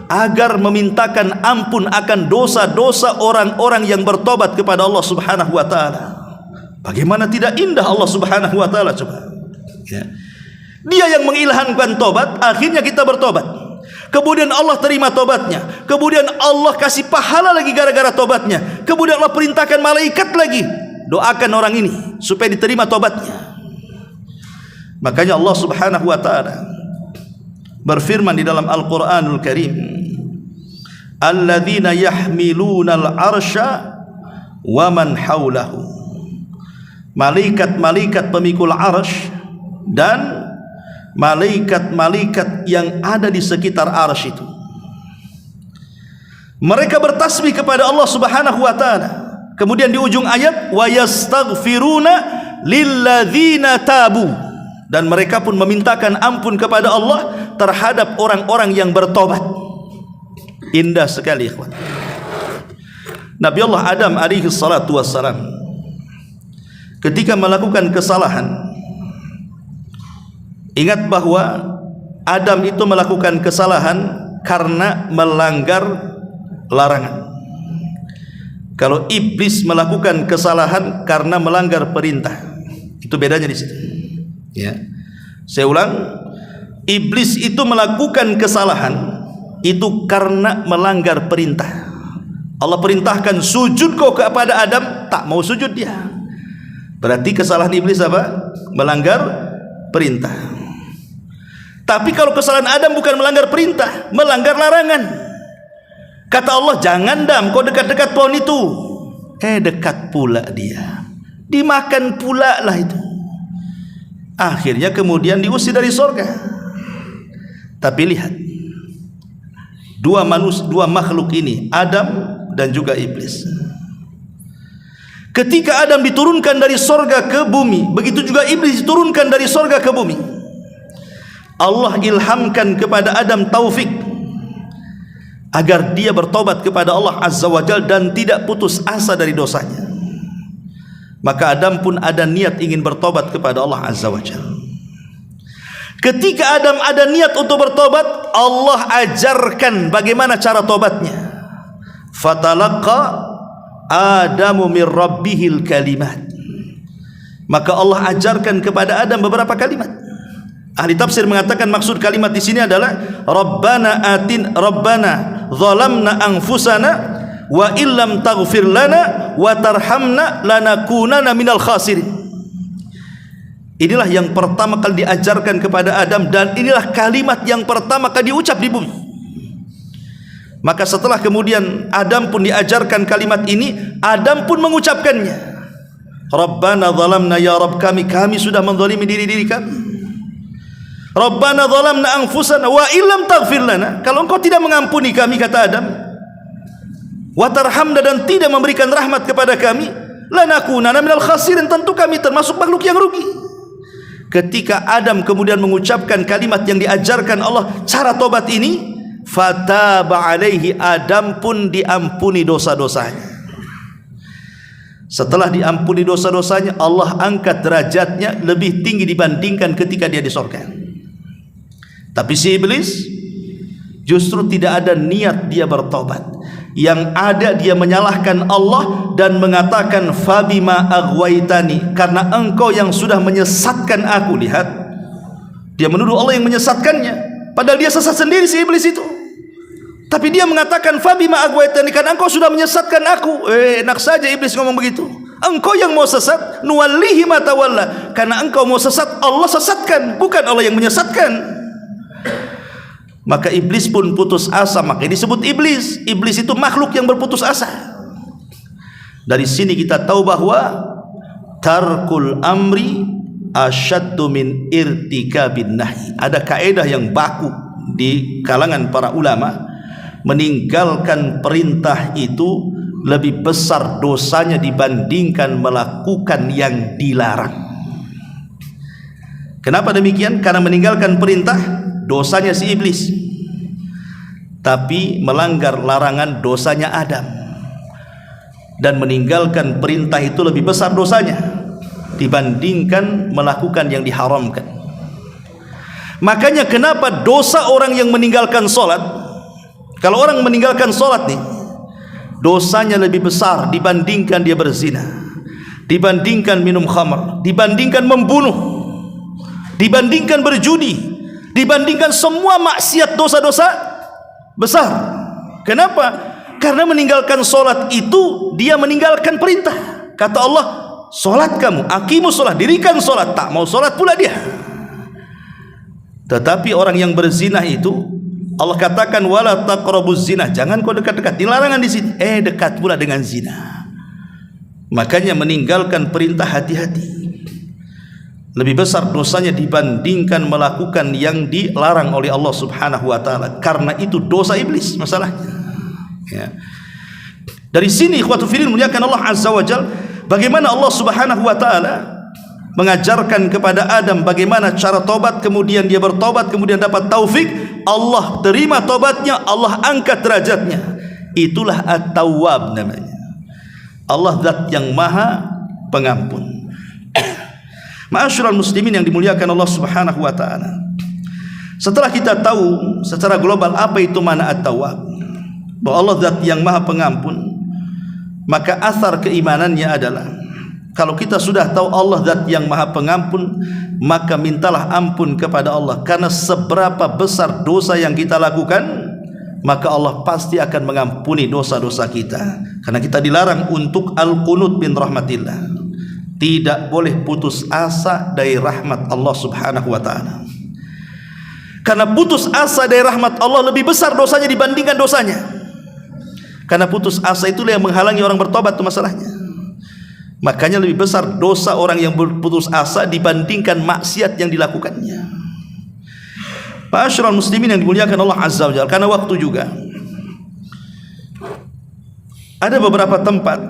agar memintakan ampun akan dosa-dosa orang-orang yang bertobat kepada Allah Subhanahu wa taala. Bagaimana tidak indah Allah Subhanahu wa taala, coba. Ya. Dia yang mengilhamkan tobat, akhirnya kita bertobat. Kemudian Allah terima tobatnya. Kemudian Allah kasih pahala lagi gara-gara tobatnya. Kemudian Allah perintahkan malaikat lagi, doakan orang ini supaya diterima tobatnya. Makanya Allah Subhanahu wa taala berfirman di dalam Al-Qur'anul Karim, alladzina yahmilunal arsya wa man haulahu. Malaikat-malaikat pemikul arsy dan malaikat-malaikat yang ada di sekitar arsy itu, mereka bertasbih kepada Allah Subhanahu wa taala. Kemudian di ujung ayat, wa yastaghfiruna lilladzina tabu, dan mereka pun memintakan ampun kepada Allah terhadap orang-orang yang bertobat. Indah sekali ikhwan. Nabi Allah Adam alaihi salatu wassalam ketika melakukan kesalahan, ingat bahwa Adam itu melakukan kesalahan karena melanggar larangan. Kalau iblis melakukan kesalahan karena melanggar perintah, itu bedanya di situ. Ya, saya ulang, iblis itu melakukan kesalahan itu karena melanggar perintah. Allah perintahkan sujud kau kepada Adam, tak mau sujud dia. Berarti kesalahan iblis apa? Melanggar perintah. Tapi kalau kesalahan Adam bukan melanggar perintah, melanggar larangan. Kata Allah, jangan Adam, kau dekat-dekat pohon itu. Dekat pula dia, dimakan pula lah itu. Akhirnya kemudian diusir dari surga. Tapi lihat, dua makhluk ini, Adam dan juga iblis. Ketika Adam diturunkan dari surga ke bumi, begitu juga iblis diturunkan dari surga ke bumi. Allah ilhamkan kepada Adam taufik agar dia bertobat kepada Allah Azza wa Jalla dan tidak putus asa dari dosanya. Maka Adam pun ada niat ingin bertobat kepada Allah Azza wa Jalla. Ketika Adam ada niat untuk bertobat, Allah ajarkan bagaimana cara tobatnya. Fatalaqa Adamu min rabbihil kalimat. Maka Allah ajarkan kepada Adam beberapa kalimat. Ahli tafsir mengatakan maksud kalimat di sini adalah Rabbana zalamna anfusana wa illam taghfir lana wa tarhamna lanakunanna minal khasirin. Inilah yang pertama kali diajarkan kepada Adam, dan inilah kalimat yang pertama kali diucap di bumi. Maka setelah kemudian Adam pun diajarkan kalimat ini, Adam pun mengucapkannya. Rabbana zalamna, ya Rabb kami sudah menzalimi diri kami. Rabbana zalamna anfusana wa illam taghfir lana, kalau engkau tidak mengampuni kami, kata Adam, wa tarhamna, dan tidak memberikan rahmat kepada kami, lanakunanna minal khasirin, tentu kami termasuk makhluk yang rugi. Ketika Adam kemudian mengucapkan kalimat yang diajarkan Allah, cara tobat ini, fataba alaihi, Adam pun diampuni dosa-dosanya. Setelah diampuni dosa-dosanya, Allah angkat derajatnya lebih tinggi dibandingkan ketika dia di surga. Tapi si iblis Justru tidak ada niat dia bertobat. Yang ada dia menyalahkan Allah dan mengatakan fabima aghwaytani, karena engkau yang sudah menyesatkan aku. Lihat, dia menuduh Allah yang menyesatkannya, padahal dia sesat sendiri si iblis itu. Tapi dia mengatakan fabima aghwaytani, karena engkau sudah menyesatkan aku. Enak saja iblis ngomong begitu. Engkau yang mau sesat, nuwallihi ma tawalla, karena engkau mau sesat Allah sesatkan, bukan Allah yang menyesatkan. Maka iblis pun putus asa, makanya disebut iblis. Iblis itu makhluk yang berputus asa. Dari sini kita tahu bahwa tarkul amri asyaddu min irtikabin nahi. Ada kaedah yang baku di kalangan para ulama, meninggalkan perintah itu lebih besar dosanya dibandingkan melakukan yang dilarang. Kenapa demikian? Karena meninggalkan perintah dosanya si iblis, tapi melanggar larangan dosanya Adam. Dan meninggalkan perintah itu lebih besar dosanya dibandingkan melakukan yang diharamkan. Makanya kenapa dosa orang yang meninggalkan sholat, kalau orang meninggalkan sholat nih, dosanya lebih besar dibandingkan dia berzina, dibandingkan minum khamr, dibandingkan membunuh, dibandingkan berjudi, dibandingkan semua maksiat dosa-dosa besar. Kenapa? Karena meninggalkan solat itu dia meninggalkan perintah. Kata Allah, solat kamu, aqimus solat, dirikan solat. Tak mau solat pula dia. Tetapi orang yang berzina itu Allah katakan wala taqrabuz zina, jangan kau dekat-dekat, dilarangan di sini. Dekat pula dengan zina. Makanya meninggalkan perintah hati-hati. Lebih besar dosanya dibandingkan melakukan yang dilarang oleh Allah Subhanahu wa taala. Karena itu dosa iblis masalahnya. Ya. Dari sini ikhwatul fillah muliakan Allah Azza wa Jalla, bagaimana Allah Subhanahu wa taala mengajarkan kepada Adam bagaimana cara tobat, kemudian dia bertobat, kemudian dapat taufik, Allah terima tobatnya, Allah angkat derajatnya. Itulah At-Tawwab namanya. Allah zat yang maha pengampun. Ma'asyiral muslimin yang dimuliakan Allah Subhanahu wa taala. Setelah kita tahu secara global apa itu makna At-Tawwab, bahwa Allah zat yang maha pengampun, maka asar keimanannya adalah kalau kita sudah tahu Allah zat yang maha pengampun, maka mintalah ampun kepada Allah, karena seberapa besar dosa yang kita lakukan, maka Allah pasti akan mengampuni dosa-dosa kita. Karena kita dilarang untuk al-qunut min rahmatillah, tidak boleh putus asa dari rahmat Allah Subhanahu wa taala. Karena putus asa dari rahmat Allah lebih besar dosanya dibandingkan dosanya. Karena putus asa itulah yang menghalangi orang bertobat, itu masalahnya. Makanya lebih besar dosa orang yang berputus asa dibandingkan maksiat yang dilakukannya. Ma'asyiral muslimin yang dimuliakan Allah Azza wa Jalla, karena waktu juga ada beberapa tempat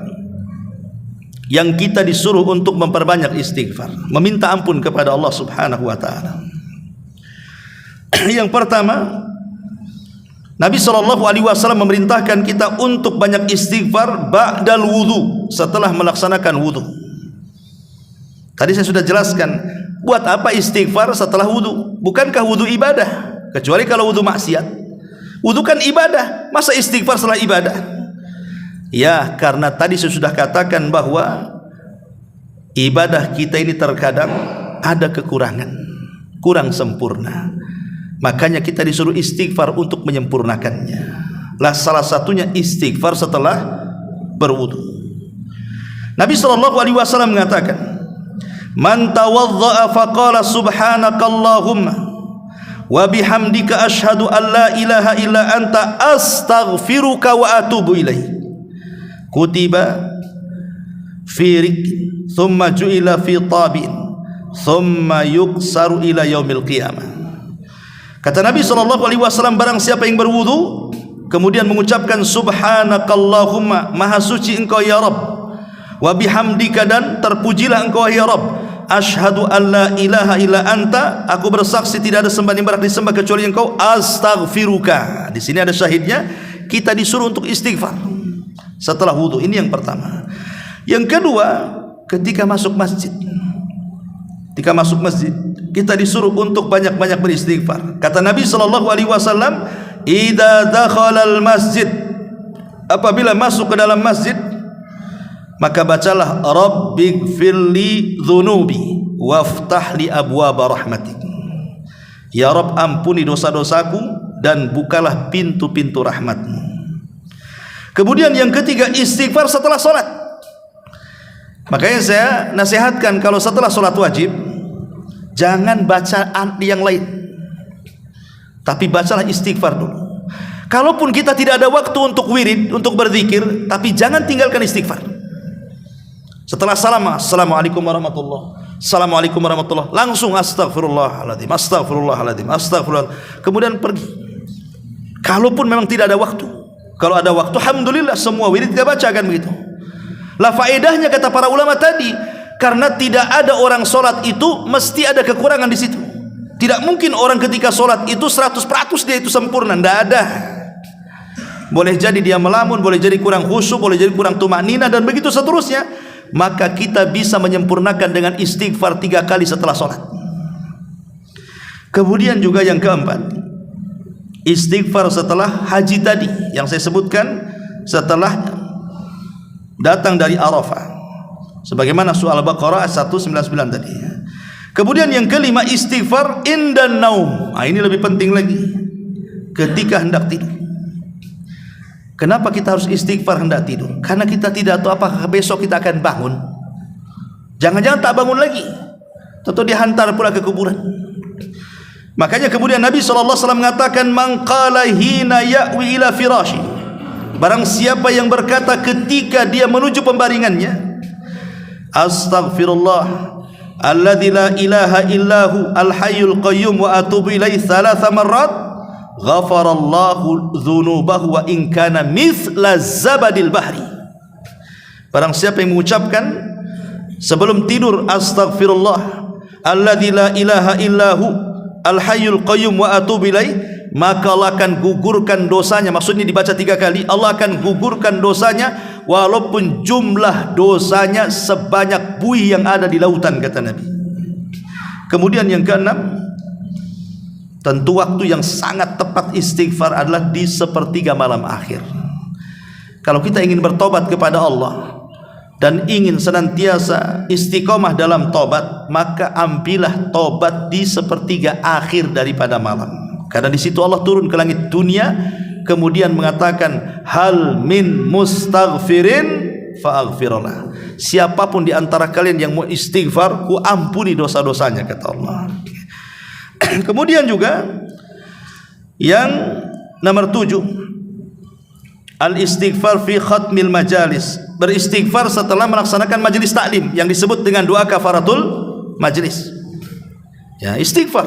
yang kita disuruh untuk memperbanyak istighfar, meminta ampun kepada Allah Subhanahu wa taala. Yang pertama, Nabi SAW memerintahkan kita untuk banyak istighfar ba'dal wudu, setelah melaksanakan wudu. Tadi saya sudah jelaskan, buat apa istighfar setelah wudu? Bukankah wudu ibadah? Kecuali kalau wudu maksiat. Wudu kan ibadah, masa istighfar setelah ibadah? Ya, karena tadi saya sudah katakan bahwa ibadah kita ini terkadang ada kekurangan, kurang sempurna. Makanya kita disuruh istighfar untuk menyempurnakannya. Lah salah satunya istighfar setelah berwudu. Nabi SAW mengatakan, man tawadza'a faqala subhanakallahumma wa bihamdika asyhadu an la ilaha illa anta astaghfiruka wa atubu ilaik, kutiba fi rikin thumma ju'ila fi tabin thumma yuksaru ila yaumil qiyamah. Kata Nabi SAW, barang siapa yang berwudu kemudian mengucapkan subhanakallahumma, maha suci engkau ya Rabb, wa bihamdika, dan terpujilah engkau ya Rabb, asyhadu an la ilaha illa anta, aku bersaksi tidak ada sembahan yang berhak disembah kecuali engkau, astaghfiruka. Di sini ada syahidnya, kita disuruh untuk istighfar setelah wudu. Ini yang pertama. Yang kedua, ketika masuk masjid. Ketika masuk masjid, kita disuruh untuk banyak-banyak beristighfar. Kata Nabi SAW, idza dakhala al-masjid, apabila masuk ke dalam masjid, maka bacalah rabbighfirli dzunubi waftah li abwaaba rahmatik. Ya Rabb, ampuni dosa-dosaku dan bukalah pintu-pintu rahmatmu. Kemudian yang ketiga, istighfar setelah solat. Makanya saya nasihatkan kalau setelah solat wajib jangan baca yang lain, tapi bacalah istighfar dulu. Kalaupun kita tidak ada waktu untuk wirid, untuk berzikir, tapi jangan tinggalkan istighfar. Setelah salam, assalamualaikum warahmatullah, assalamualaikum warahmatullah, langsung astagfirullahaladzim, astagfirullahaladzim, astagfirullah, kemudian pergi. Kalaupun memang tidak ada waktu, kalau ada waktu, alhamdulillah semua wirid kita baca, kan begitu. Lah faedahnya kata para ulama tadi, karena tidak ada orang solat itu mesti ada kekurangan di situ. Tidak mungkin orang ketika solat itu 100% dia itu sempurna, tidak ada. Boleh jadi dia melamun, boleh jadi kurang khusyuk, boleh jadi kurang tumanina, dan begitu seterusnya. Maka kita bisa menyempurnakan dengan istighfar 3 kali setelah sholat. Kemudian juga yang keempat, istighfar setelah haji tadi yang saya sebutkan, setelah datang dari Arafah, sebagaimana surah Al-Baqarah 199 tadi. Kemudian yang kelima, istighfar indan naum. Ini lebih penting lagi, ketika hendak tidur. Kenapa kita harus istighfar hendak tidur? Karena kita tidak tahu apakah besok kita akan bangun. Jangan-jangan tak bangun lagi, atau dihantar pula ke kuburan. Makanya kemudian Nabi SAW mengatakan, man qala hina ya'wi ila firashi, barang siapa yang berkata ketika dia menuju pembaringannya, astaghfirullah alladzi la ilaha illahu al-hayyul qayyum wa atubu ilaihi 3 marrat, ghafarallahu dzunubahu wa in kana mithla zabadil bahri. Barang siapa yang mengucapkan sebelum tidur, astaghfirullah alladzi la ilaha illahu al-hayyul qayyum wa atubu ilaih, maka Allah akan gugurkan dosanya. Maksudnya dibaca 3 kali, Allah akan gugurkan dosanya walaupun jumlah dosanya sebanyak buih yang ada di lautan, kata Nabi. Kemudian yang keenam, tentu waktu yang sangat tepat istighfar adalah di sepertiga malam akhir. Kalau kita ingin bertobat kepada Allah dan ingin senantiasa istiqomah dalam tobat, maka ambillah tobat di sepertiga akhir daripada malam. Karena di situ Allah turun ke langit dunia, kemudian mengatakan, hal min mustaghfirin fa'aghfirullah. Siapapun di antara kalian yang mau istighfar, ku ampuni dosa-dosanya, kata Allah. Kemudian juga yang nomor 7, al-istighfar fi khatmil majalis, beristighfar setelah melaksanakan majelis taklim yang disebut dengan doa kafaratul majelis. Ya, istighfar.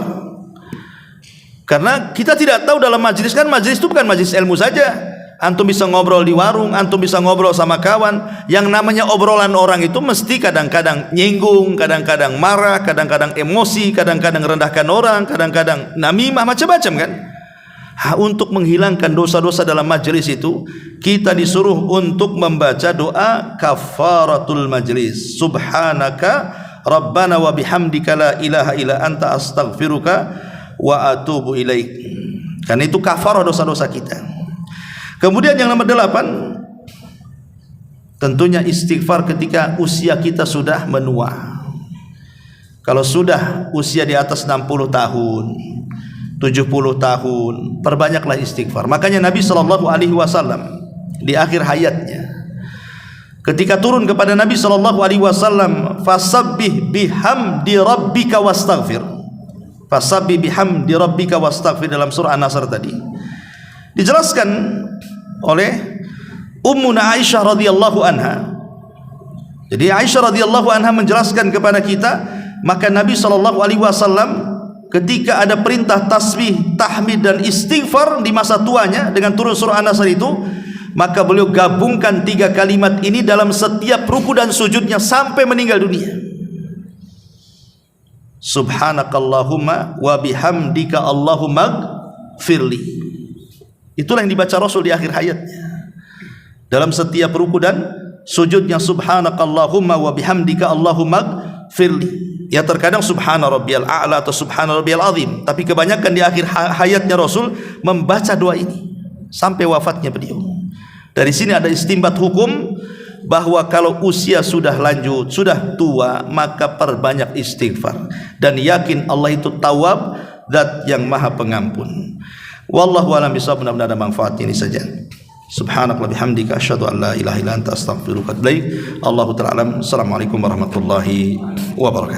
Karena kita tidak tahu dalam majelis, kan majelis itu bukan majelis ilmu saja. Antum bisa ngobrol di warung, antum bisa ngobrol sama kawan. Yang namanya obrolan orang itu mesti kadang-kadang nyinggung, kadang-kadang marah, kadang-kadang emosi, kadang-kadang rendahkan orang, kadang-kadang namimah, macam-macam kan. Untuk menghilangkan dosa-dosa dalam majelis itu, kita disuruh untuk membaca doa kafaratul majelis. Subhanaka rabbana wa bihamdika la ilaha illa anta astaghfiruka wa atubu ilaik. Karena itu kafarah dosa-dosa kita. Kemudian yang nomor 8, tentunya istighfar ketika usia kita sudah menua. Kalau sudah usia di atas 60 tahun, 70 tahun, perbanyaklah istighfar. Makanya Nabi SAW di akhir hayatnya, ketika turun kepada Nabi SAW, fasabbih bihamdi rabbika wastaghfir. Fasabbih bihamdi rabbika wastaghfir, dalam surah An-Nasr tadi dijelaskan oleh Ummuna Aisyah radhiyallahu anha. Jadi Aisyah radhiyallahu anha menjelaskan kepada kita, maka Nabi SAW ketika ada perintah tasbih, tahmid dan istighfar di masa tuanya dengan turun surah An-Nasr itu, maka beliau gabungkan 3 kalimat ini dalam setiap ruku dan sujudnya sampai meninggal dunia. Subhanakallahumma wa bihamdika Allahumma gfirli. Itulah yang dibaca Rasul di akhir hayatnya. Dalam setiap ruku dan sujudnya, subhanakallahumma wa bihamdika Allahumma gfirli. Ya terkadang subhana rabbiyal a'la atau subhana rabbiyal azim, tapi kebanyakan di akhir hayatnya Rasul membaca doa ini sampai wafatnya beliau. Dari sini ada istinbat hukum bahwa kalau usia sudah lanjut, sudah tua, maka perbanyak istighfar dan yakin Allah itu Tawwab, Zat yang Maha Pengampun. Wallahu a'lam bishawab. Mudah-mudahan ada manfaat. Ini saja. Subhanallah bihamdika asyhadu an la ilaha illa anta astaghfiruka wa atubu ilaik. Allahu ta'ala alam. Assalamualaikum warahmatullahi wabarakatuh.